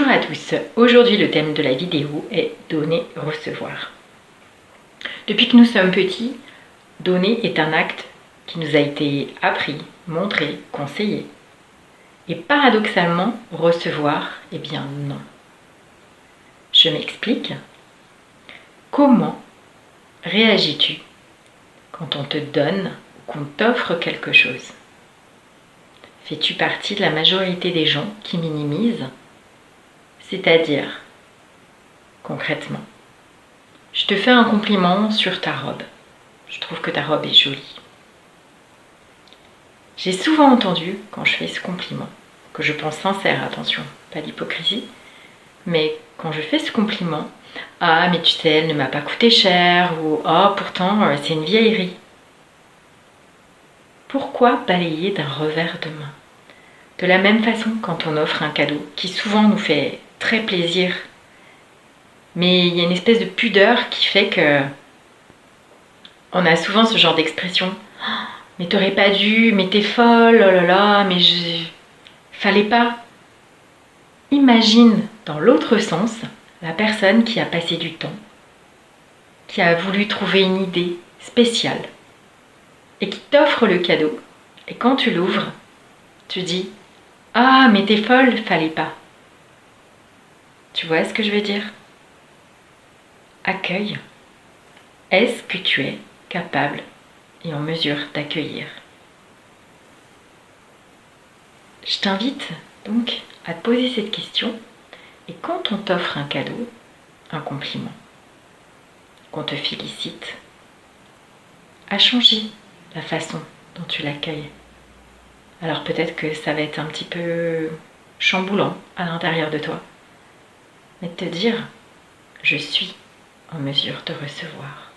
Bonjour à tous, aujourd'hui le thème de la vidéo est donner, recevoir. Depuis que nous sommes petits, donner est un acte qui nous a été appris, montré, conseillé. Et paradoxalement, recevoir, eh bien non. Je m'explique. Comment réagis-tu quand on te donne ou qu'on t'offre quelque chose? Fais-tu partie de la majorité des gens qui minimisent? C'est-à-dire, concrètement, je te fais un compliment sur ta robe. Je trouve que ta robe est jolie. J'ai souvent entendu, quand je fais ce compliment, que je pense sincère, attention, pas d'hypocrisie, mais quand je fais ce compliment, ah mais tu sais, elle ne m'a pas coûté cher, ou ah pourtant c'est une vieillerie. Pourquoi balayer d'un revers de main? De la même façon, quand on offre un cadeau, qui souvent nous fait très plaisir, mais il y a une espèce de pudeur qui fait que on a souvent ce genre d'expression. Mais t'aurais pas dû, mais t'es folle, oh là là, mais fallait pas. Imagine dans l'autre sens la personne qui a passé du temps, qui a voulu trouver une idée spéciale et qui t'offre le cadeau. Et quand tu l'ouvres, tu dis « Ah, mais t'es folle, fallait pas ». Tu vois ce que je veux dire? Accueille. Est-ce que tu es capable et en mesure d'accueillir? Je t'invite donc à te poser cette question et quand on t'offre un cadeau, un compliment, qu'on te félicite, à changer la façon dont tu l'accueilles. Alors peut-être que ça va être un petit peu chamboulant à l'intérieur de toi, mais de te dire je suis en mesure de recevoir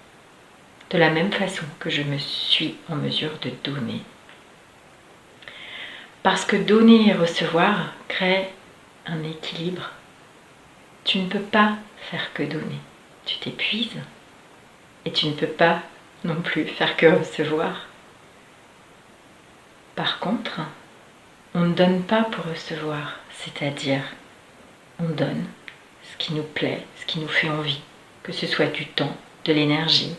de la même façon que je me suis en mesure de donner. Parce que donner et recevoir crée un équilibre. Tu ne peux pas faire que donner. Tu t'épuises et tu ne peux pas non plus faire que recevoir. Par contre, on ne donne pas pour recevoir, c'est-à-dire on donne ce qui nous plaît, ce qui nous fait envie, que ce soit du temps, de l'énergie,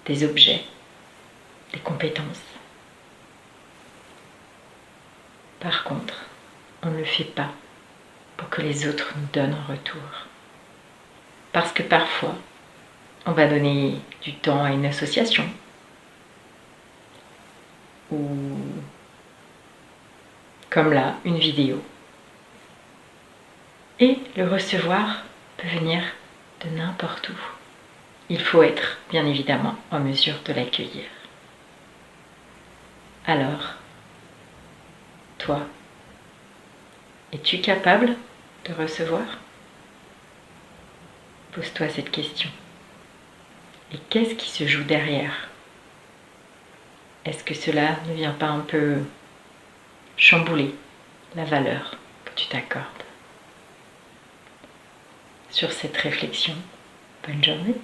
des objets, des compétences. Par contre, on ne le fait pas pour que les autres nous donnent en retour. Parce que parfois, on va donner du temps à une association ou, comme là, une vidéo. Et le recevoir peut venir de n'importe où. Il faut être, bien évidemment, en mesure de l'accueillir. Alors, toi, es-tu capable de recevoir? Pose-toi cette question. Et qu'est-ce qui se joue derrière? Est-ce que cela ne vient pas un peu chambouler la valeur que tu t'accordes? Sur cette réflexion, bonne journée.